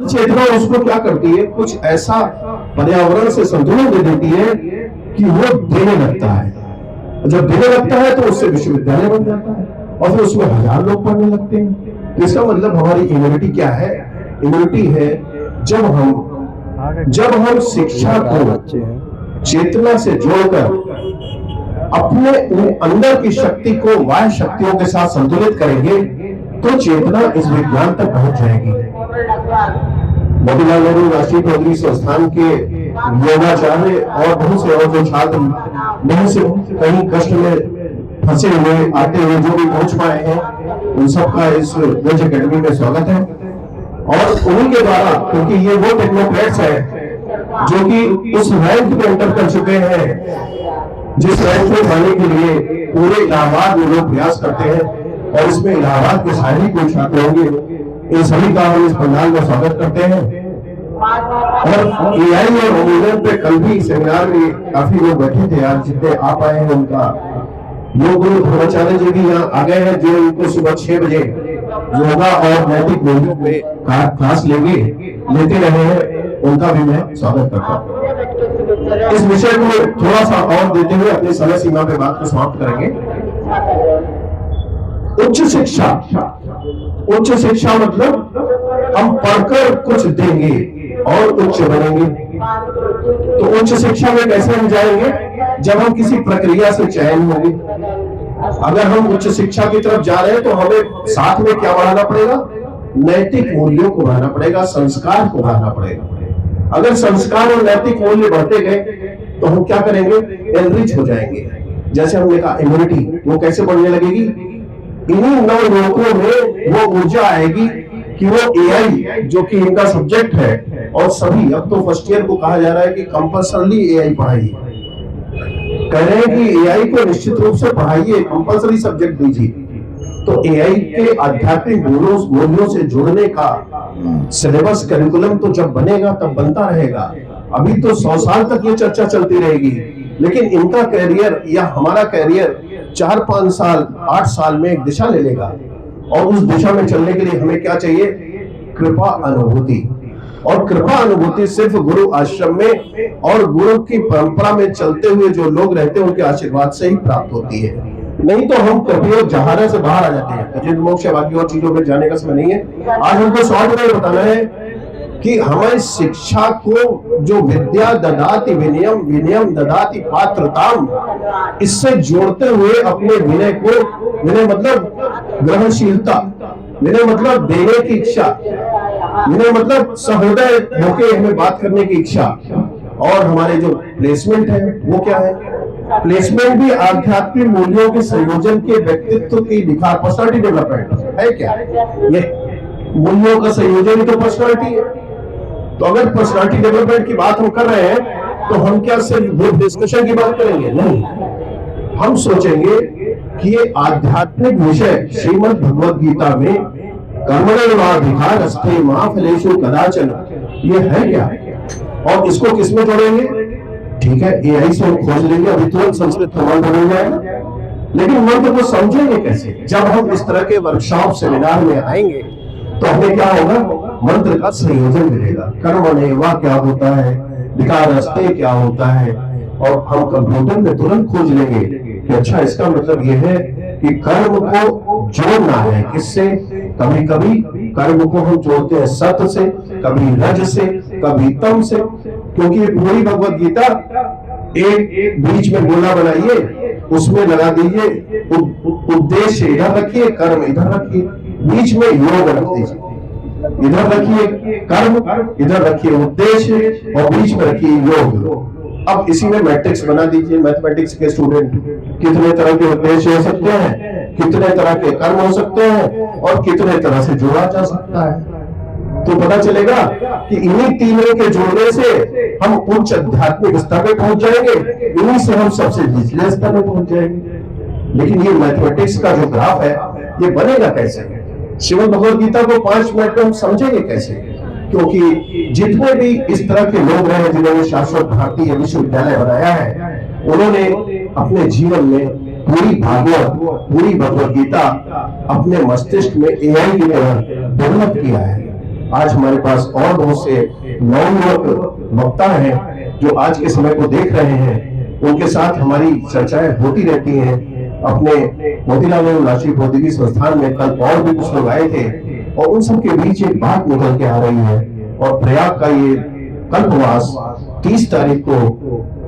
चेतना उसको क्या करती है, कुछ ऐसा पर्यावरण से संतुलन दे देती है कि वो देने लगता है। जब देने लगता है तो उससे विश्वविद्यालय बन जाता है और फिर उसमें 1000 लोग पढ़ने लगते हैं। तो इसका मतलब हमारी इम्यूनिटी क्या है? इम्यूनिटी है जब हम शिक्षा को चेतना से जोड़कर अपने अंदर की शक्ति को बाह्य शक्तियों के साथ संतुलित करेंगे तो चेतना इस विज्ञान तक पहुंच जाएगी। मोतीलाल नेहरू राष्ट्रीय प्रौद्योगिकी संस्थान के योगाचार्य और बहुत से और जो छात्र बहुत से कहीं कष्ट में फंसे हुए आते हुए जो भी पहुंच पाए हैं, उन सबका इस वेज एकेडमी में स्वागत है। और उन्हीं के द्वारा, क्योंकि ये वो टेक्नोक्रेट्स है जो कि उस रैंक पे एंटर कर चुके हैं जिस रैंक में पाने के लिए पूरे इलाहाबाद में लोग प्रयास करते हैं, और इसमें इलाहाबाद के सारे कोई छात्र होंगे। इन सभी का हम इस पंडाल में स्वागत करते हैं। और एआई और ओमिनर पे कल भी सेमिनार में काफी लोग बैठे थे यार, जितने आप आए हैं उनका। योग गुरु धर्माचार्य जी भी यहाँ आ गए हैं, जो उनको सुबह 6 बजे योगा और नैतिक मूल्यों पे क्लास लेते रहे हैं, उनका भी मैं स्वागत करता हूँ। इस विषय को थोड़ा सा और देते हुए अपनी समय सीमा पे बात को समाप्त करेंगे। उच्च शिक्षा मतलब हम पढ़कर कुछ देंगे और उच्च बनेंगे। तो उच्च शिक्षा में कैसे हम जाएंगे? जब हम किसी प्रक्रिया से चयन होंगे। अगर हम उच्च शिक्षा की तरफ जा रहे हैं तो हमें साथ में क्या बढ़ाना पड़ेगा? नैतिक मूल्यों को बढ़ाना पड़ेगा, संस्कार को बढ़ाना पड़ेगा। अगर संस्कार और नैतिक मूल्य बढ़ते गए तो हम क्या करेंगे? एनरिच हो जाएंगे। जैसे हमने कहा इम्यूनिटी, वो कैसे बढ़ने लगेगी? इन्हीं 9 लोगों में वो ऊर्जा आएगी कि वो एआई जो कि इनका सब्जेक्ट है, और सभी अब तो फर्स्ट ईयर को कहा जा रहा है कि कंपल्सरली एआई पढ़ाइए। कह रहे हैं कि एआई को निश्चित रूप से पढ़ाइए, कंपल्सरी सब्जेक्ट दीजिए। तो एआई के आध्यात्मिक मूल्यों से जुड़ने का सिलेबस करिकुलम तो जब बनेगा तब बनता रहेगा। अभी तो 100 साल तक ये चर्चा चलती रहेगी, लेकिन इनका कैरियर या हमारा कैरियर 4-5 साल 8 साल में एक दिशा ले लेगा। और उस दिशा में चलने के लिए हमें क्या चाहिए? कृपा अनुभूति। और कृपा अनुभूति सिर्फ गुरु आश्रम में और गुरु की परंपरा में चलते हुए जो लोग रहते हैं उनके आशीर्वाद से ही प्राप्त होती है। नहीं तो हम कभी जहारा से बाहर आ जाते हैं। अजय मोक्ष बाकी और चीजों में जाने का समय नहीं है। आज हमको शॉर्ट में बताना है कि हमें शिक्षा को जो विद्या ददाति विनयम, विनयम ददाति पात्रताम, इससे जोड़ते हुए अपने विनय को, विनय मतलब ग्रहणशीलता, विनय मतलब देने की इच्छा, विनय मतलब सहोदय होके हमें बात करने की इच्छा। और हमारे जो प्लेसमेंट है वो क्या है? प्लेसमेंट भी आध्यात्मिक मूल्यों के संयोजन के व्यक्तित्व की निखार, पर्सनालिटी डेवलपमेंट है। क्या ये मूल्यों का संयोजन ही तो पर्सनालिटी है। तो अगर पर्सनालिटी डेवलपमेंट की बात हम कर रहे हैं तो हम क्या सिर्फ ग्रुप डिस्कशन की बात करेंगे? नहीं, हम सोचेंगे कि ये आध्यात्मिक विषय श्रीमद् भगवद गीता में कर्मण्येवाधिकारस्ते मा फलेषु कदाचन, ये है क्या? और इसको किसमें जोड़ेंगे? ठीक है, एआई से हम खोज लेंगे, अभी तुरंत संस्कृत मंत्र बन जाएगा, लेकिन मंत्र को समझेंगे कैसे? जब हम इस तरह के वर्कशॉप सेमिनार में आएंगे तो हमें क्या होगा? मंत्र का संयोजन मिलेगा। कर्मण्येवा क्या होता है, अधिकारस्ते क्या होता है, और हम कंप्यूटर में तुरंत खोज लेंगे कि अच्छा इसका मतलब यह है कि कर्म को जोड़ना है। किससे? कभी कभी कर्म को हम जोड़ते हैं सत्य से, कभी रज से, कभी तम से। क्योंकि ये पूरी भगवद गीता एक बीच में गोला बनाइए, उसमें लगा दीजिए उद्देश्य इधर रखिए, कर्म इधर रखिए, बीच में योग रख दीजिए। इधर रखिए कर्म, इधर रखिए उद्देश्य, और बीच में रखिए योग। अब इसी में मैट्रिक्स बना दीजिए। मैथमेटिक्स के स्टूडेंट, कितने तरह के उद्देश्य हो सकते हैं, कितने तरह के कर्म हो सकते हैं, और कितने तरह से जोड़ा जा सकता है। तो पता चलेगा कि इन्हीं तीनों के जोड़ने से हम उच्च आध्यात्मिक स्तर पे पहुंच जाएंगे, इन्हीं से हम सबसे निचले स्तर पे पहुंच जाएंगे। लेकिन ये मैथमेटिक्स का जो ग्राफ है ये बनेगा कैसे? श्रीमद् भगवद गीता को 5 मिनट में हम समझेंगे कैसे? क्योंकि जितने भी इस तरह के लोग रहे जिन्होंने शाश्वत भारतीय विश्वविद्यालय बनाया है, उन्होंने अपने जीवन में पूरी भागवत, पूरी भगवद गीता अपने मस्तिष्क में एआई की तरह डेवलप किया है। आज हमारे पास और बहुत से नवयुवक वक्ता हैं जो आज के समय को देख रहे हैं, उनके साथ हमारी चर्चाएं होती रहती हैं। अपने मोतीलाल नेहरू राष्ट्रीय प्रौद्योगिकी संस्थान में कल और भी कुछ लोग आए थे और उन सब के बीच एक बात निकल के आ रही है, और प्रयाग का ये कल्पवास 30 तारीख को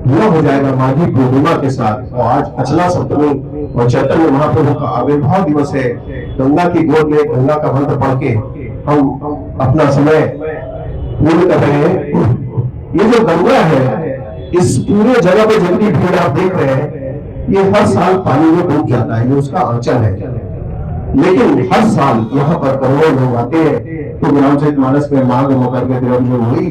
पूरा हो जाएगा माघी पूर्णिमा के साथ। और आज अचला सप्तमी और चैतन्य महाप्रभु का आविर्भाव दिवस है। गंगा की गोद में गंगा का मंत्र पढ़ के हम अपना समय पूर्ण कर रहे हैं। ये जो गंगा है, इस पूरे जगह पे जितनी भीड़ आप देख रहे हैं, ये हर साल पानी में डूब जाता है, ये उसका आंचल है। लेकिन हर साल यहाँ पर करोड़ों लोग आते हैं। तो रामचरितमानस में माघ होकर के जो हुई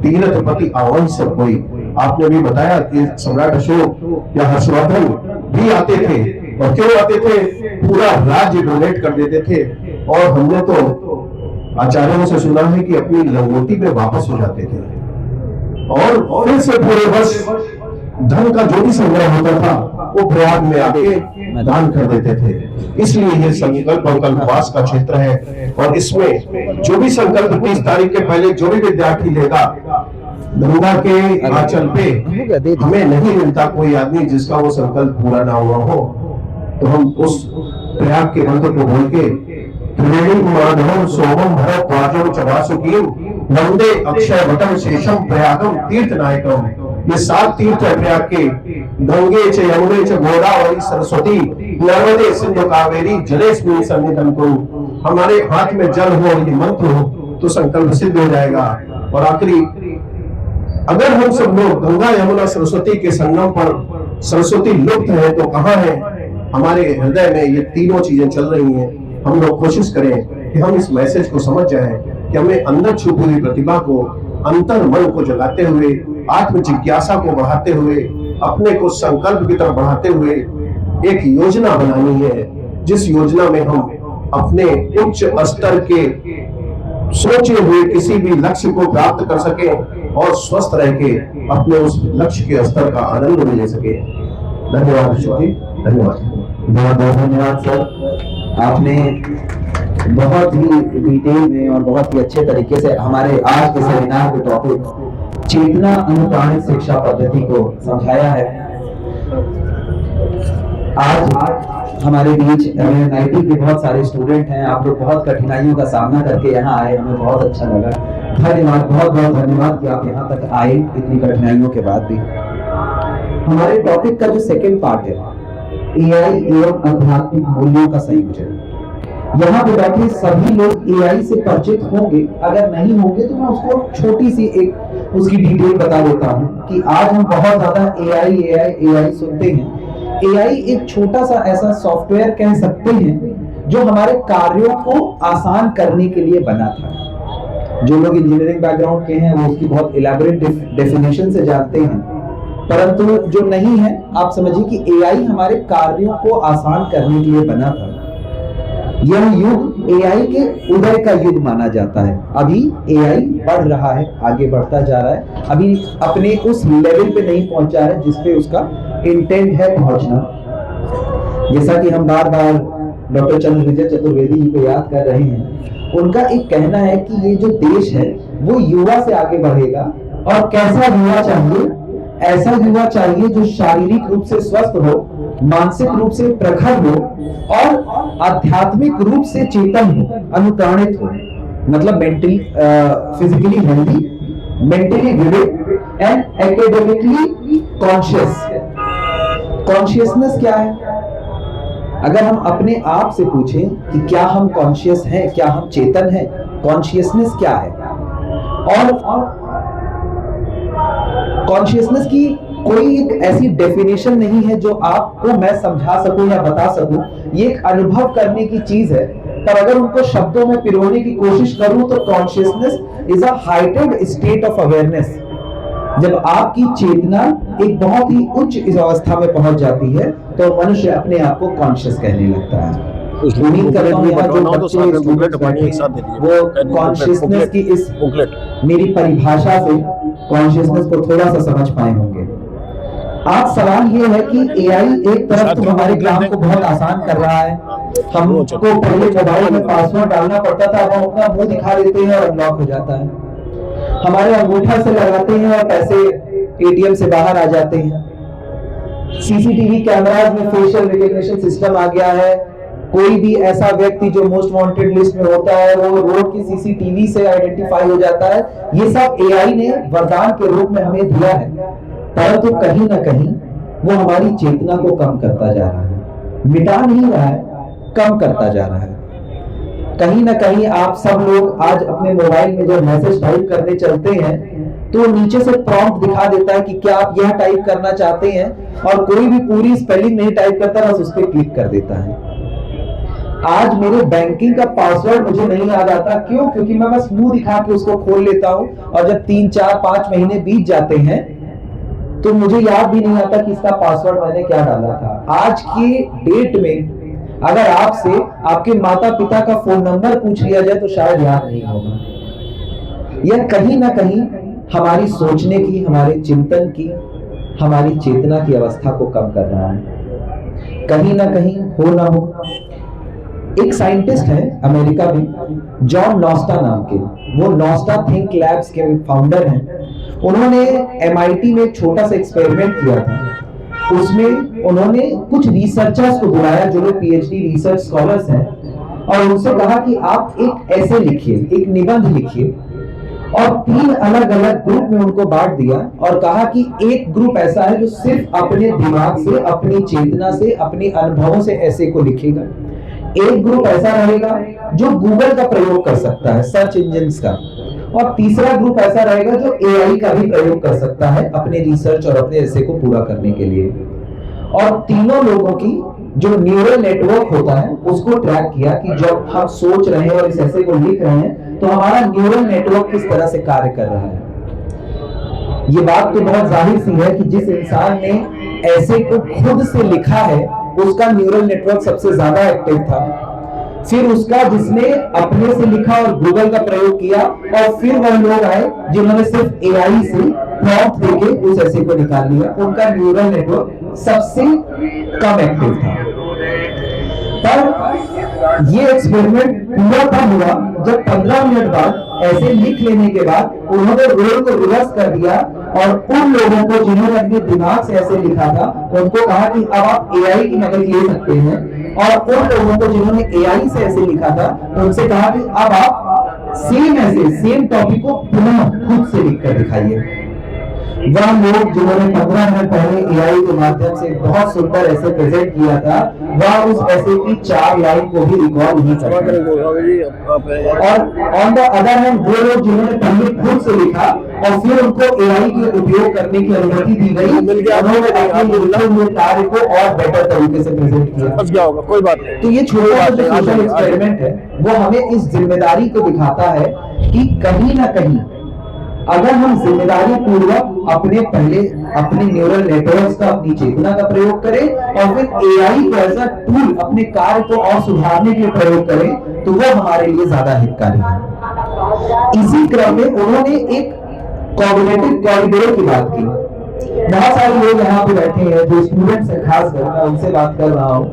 तीर्थपति आवन सब कोई, आपने भी बताया कि सम्राट अशोक या हर्षवर्धन भी आते थे। और क्यों आते थे? पूरा राज्य डोनेट कर देते थे। और हमने तो आचार्यों से सुना है कि अपनी लंगोटी पे वापस हो जाते थे और फिर से पूरे वर्ष धन का जो भी संग्रह होता था वो प्रयाग में आके दान कर देते थे। इसलिए ये संकल्प और कल्पवास का क्षेत्र है। और इसमें जो भी संकल्प 30 तारीख के पहले जो भी विद्यार्थी लेगा, गंगा के आंचल पे हमें नहीं मिलता कोई आदमी जिसका वो संकल्प पूरा ना हुआ हो। तो हम उस प्रयाग के मंत्र को बोल के माधवम सोमम भरत वाजम चवासुकीम वंदे अक्षय वटम शेषम प्रयागम तीर्थ नायकम। ये 7 तीर्थ है प्रयाग के, गंगे च यमुने च गोदावरी सरस्वती नर्मदे सिंधु कावेरी जलेस्मिन् सन्निधं कुरु। हमारे हाथ में जल हो और ये मंत्र हो तो संकल्प सिद्ध हो जाएगा। और आखिरी, अगर हम सब लोग गंगा यमुना सरस्वती के संगम पर सरस्वती लुप्त है तो कहाँ है? हमारे हृदय में ये तीनों चीजें चल रही हैं। हम लोग कोशिश करें कि हम इस मैसेज को समझ जाएं कि हमें अंदर छुपी हुई प्रतिभा को, अंतर मन को जगाते हुए, आत्म जिज्ञासा को बढ़ाते हुए, अपने को संकल्प की तरफ बढ़ाते हुए एक योजना बनानी है, जिस योजना में हम अपने उच्च स्तर के सोचे हुए किसी भी लक्ष्य को प्राप्त कर सके और स्वस्थ रह के अपने उस लक्ष्य के स्तर का आनंद भी ले सके। धन्यवाद अशोक जी, धन्यवाद। बहुत बहुत धन्यवाद सर, आपने बहुत ही डिटेल में और बहुत ही अच्छे तरीके से हमारे आज के सेमिनार के टॉपिक चेतना अनुप्राणित शिक्षा पद्धति को समझाया है। आज हमारे बीच एमएनआईटी के बहुत सारे स्टूडेंट हैं। आप लोग बहुत कठिनाइयों का सामना करके यहाँ आए, हमें बहुत अच्छा लगा। धन्यवाद, बहुत बहुत धन्यवाद कि आप यहाँ तक आए इतनी कठिनाइयों के बाद भी। हमारे टॉपिक का जो सेकंड पार्ट है, एआई एवं आध्यात्मिक मूल्यों का संयोजन। यहाँ पे बैठे सभी लोग एआई से परिचित होंगे, अगर नहीं होंगे तो मैं उसको छोटी सी एक उसकी डिटेल बता देता हूँ कि आज हम बहुत ज्यादा एआई सुनते हैं। एआई एक छोटा सा ऐसा सॉफ्टवेयर कह सकते हैं जो हमारे कार्यों को आसान करने के लिए बना था। जो लोग इंजीनियरिंग बैकग्राउंड के हैं वो उसकी बहुत इलैबोरेट डेफिनेशन से जानते हैं, परंतु जो नहीं है आप समझिए कि एआई हमारे कार्यों को आसान करने के लिए बना था। यह युग एआई के उदय का युग माना जाता है। अभी एआई बढ़ रहा है, आगे बढ़ता जा रहा है, अभी अपने उस लेवल पे नहीं पहुंचा है जिस पे उसका इंटेंट है पहुंचना। जैसा कि हम बार बार डॉक्टर चंद्रविजय चतुर्वेदी जी को याद कर रहे हैं, उनका एक कहना है कि ये जो देश है वो युवा से आगे बढ़ेगा। और कैसा युवा चाहिए? ऐसा युवा चाहिए जो शारीरिक रूप से स्वस्थ हो, मानसिक रूप से प्रखर हो और आध्यात्मिक रूप से चेतन हो, अनुप्राणित हो। मतलब mentally, physically healthy, mentally vivid and academically conscious. Consciousness क्या है? अगर हम अपने आप से पूछें कि क्या हम कॉन्शियस हैं, क्या हम चेतन हैं, कॉन्शियसनेस क्या है? और कॉन्शियसनेस की कोई एक ऐसी डेफिनेशन नहीं है जो आपको मैं समझा सकूं या बता सकूं। ये एक अनुभव करने की चीज है, पर अगर उनको शब्दों में पिरोने की कोशिश करूं तो consciousness is a heighted state of awareness. जब आपकी चेतना एक बहुत ही उच्च इस अवस्था में पहुंच जाती है तो मनुष्य अपने आप को कॉन्शियस कहने लगता है। उम्मीद करता हूं यहाँ जो बच्चे वो कॉन्शियसनेस की इस मेरी परिभाषा से कॉन्शियसनेस को थोड़ा सा समझ पाए होंगे। आज सवाल ये है कि एआई एक तरफ तो हमारे काम को बहुत आसान कर रहा है, हमको पहले मोबाइल में पासवर्ड डालना पड़ता था, अब हम अपना मुंह दिखा देते हैं और अनलॉक हो जाता है। हमारे अंगूठा से लगाते हैं और पैसे एटीएम से बाहर आ जाते हैं। सीसीटीवी कैमराज में फेशियल रिकॉग्निशन सिस्टम आ गया है। कोई भी ऐसा व्यक्ति जो मोस्ट वांटेड लिस्ट में होता है वो रोड की सीसीटीवी से आइडेंटिफाई हो जाता है। ये सब एआई ने वरदान के रूप में हमें दिया है, परंतु कहीं ना कहीं वो हमारी चेतना को कम करता जा रहा है, मिटा नहीं रहा है, कम करता जा रहा है। कहीं ना कहीं आप सब लोग आज अपने मोबाइल में जब मैसेज टाइप करने चलते हैं तो नीचे से प्रॉम्प्ट दिखा देता है कि क्या आप यह टाइप करना चाहते हैं, और कोई भी पूरी स्पेलिंग नहीं टाइप करता, बस उस पर क्लिक कर देता है। आज मेरे बैंकिंग का पासवर्ड मुझे नहीं याद आता, क्यों? क्योंकि मैं बस मुंह दिखा के उसको खोल लेता हूं, और जब 3, 4, 5 महीने बीत जाते हैं तो मुझे याद भी नहीं आता कि इसका पासवर्ड मैंने क्या डाला था। आज की डेट में अगर आपसे आपके माता पिता का फोन नंबर पूछ लिया जाए तो शायद याद नहीं होगा। यह कहीं ना कहीं हमारी सोचने की, हमारे चिंतन की, हमारी चेतना की अवस्था को कम कर रहा है। कहीं ना कहीं हो ना हो, एक साइंटिस्ट है अमेरिका में, जॉन नोस्टा नाम के, वो नोस्टा थिंक लैब्स के फाउंडर हैं। उन्होंने एमआईटी में एक छोटा सा एक्सपेरिमेंट किया था। उसमें उन्होंने कुछ रिसर्चर्स को बुलाया जो लोग पीएचडी रिसर्च स्कॉलर्स हैं, और उनसे कहा कि आप एक ऐसे लिखिए, एक निबंध लिखिए, और 3 अलग अलग ग्रुप में उनको बांट दिया और कहा कि एक ग्रुप ऐसा है जो सिर्फ अपने दिमाग से, अपनी चेतना से, अपने अनुभवों से ऐसे को लिखेगा। एक ग्रुप ऐसा रहेगा जो गूगल का प्रयोग कर सकता है, सर्च इंजिन्स का, और तीसरा ग्रुप ऐसा रहेगा जो एआई का भी प्रयोग कर सकता है अपने रिसर्च और अपने ऐसे को पूरा करने के लिए। और तीनों लोगों की जो न्यूरल नेटवर्क होता है उसको ट्रैक किया कि जब हम सोच रहे हैं और इस ऐसे को लिख रहे हैं तो हमारा न्यूरल नेटवर्क किस तरह से कार्य कर रहा है। ये बात तो बहुत जाहिर सी है कि जिस इंसान ने ऐसे को खुद से लिखा है उसका न्यूरल नेटवर्क सबसे ज्यादा एक्टिव था। फिर उसका जिसने अपने से लिखा और गूगल का प्रयोग किया, और फिर वह लोग आए जिन्होंने सिर्फ एआई से प्रॉम्प्ट देके उस ऐसे को निकाल लिया, उनका न्यूरल नेटवर्क सबसे कम एक्टिव था। पर ये एक्सपेरिमेंट पूरा तब हुआ जब 15 मिनट बाद ऐसे लिख लेने के बाद उन्होंने रोल को रिवर्स कर दिया, और उन लोगों को जिन्होंने अपने दिमाग से ऐसे लिखा था उनको कहा कि अब आप एआई की मदद ले सकते हैं, और उन लोगों को जिन्होंने एआई से ऐसे लिखा था उनसे कहा कि अब आप सेम टॉपिक को पुनः खुद से लिखकर दिखाइए। वह लोग जिन्होंने 15 मिनट पहले एआई के माध्यम से बहुत सुंदर ऐसे प्रेजेंट किया था, वह उस ऐसे की 4 लाइन को भी रिकॉल नहीं कर पाए। और ऑन द अदर हैंड वो लोग जिन्होंने पहले खुद से लिखा और फिर उनको एआई के उपयोग करने की अनुमति दी गई, उन्होंने अपने लिखे हुए कार्य को और बेटर तरीके से प्रेजेंट किया। कोई बात नहीं। तो ये छोटा जो सोशल एक्सपेरिमेंट है वो हमें इस जिम्मेदारी को दिखाता है कि कहीं ना कहीं अगर हम जिम्मेदारी पूर्वक अपने न्यूरल नेटवर्क्स का, अपनी चेतना का प्रयोग करें और फिर एआई को एज अ टूल अपने कार्य को और सुधारने के लिए प्रयोग करें तो वो हमारे लिए ज्यादा हितकारी है। इसी क्रम में उन्होंने एक कॉग्निटिव कॉरिडोर की बात की। बहुत सारे लोग यहाँ पे बैठे हैं जो स्टूडेंट्स हैं, खास कर मैं उनसे बात कर रहा हूँ।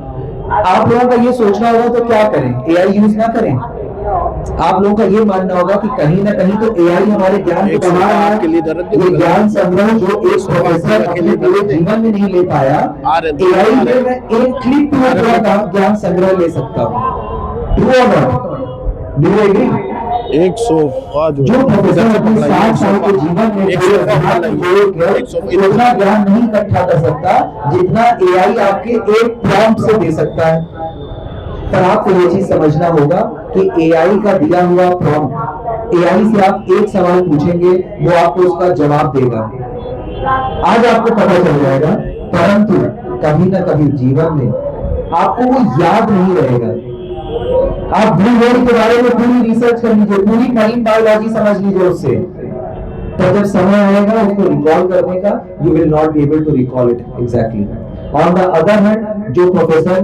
आप लोगों का ये सोचना होगा तो क्या करें, एआई यूज ना करें। आप लोगों का ये मानना होगा कि कहीं ना कहीं तो एआई हमारे ज्ञान को बढ़ा रहा है। ये ज्ञान संग्रह जो एक प्रोफेसर अपने पूरे जीवन में नहीं ले पाया, एआई में मैं एक क्लिक में ज्ञान संग्रह ले सकता हूँ। ट्रू और नॉट? Do you agree? 105 जो प्रोफेसर अपने 60 साल के जीवन में उतना ज्ञान नहीं इकट्ठा कर सकता जितना एआई आपके एक प्रॉम्प्ट से दे सकता है। पर आपको ये चीज समझना होगा कि एआई का दिया हुआ प्रॉम्प्ट, एआई से आप एक सवाल पूछेंगे वो आपको उसका जवाब देगा, आज आपको पता चल जाएगा, परंतु कभी ना कभी जीवन में आपको वो याद नहीं रहेगा। आप ब्लू व्हेल के बारे में पूरी रिसर्च कर लीजिए, पूरी माइंड बायोलॉजी समझ लीजिए उससे, पर जब समय आएगा उसको रिकॉल करने का, you will not be able to recall it exactly. On the other hand जो प्रोफेसर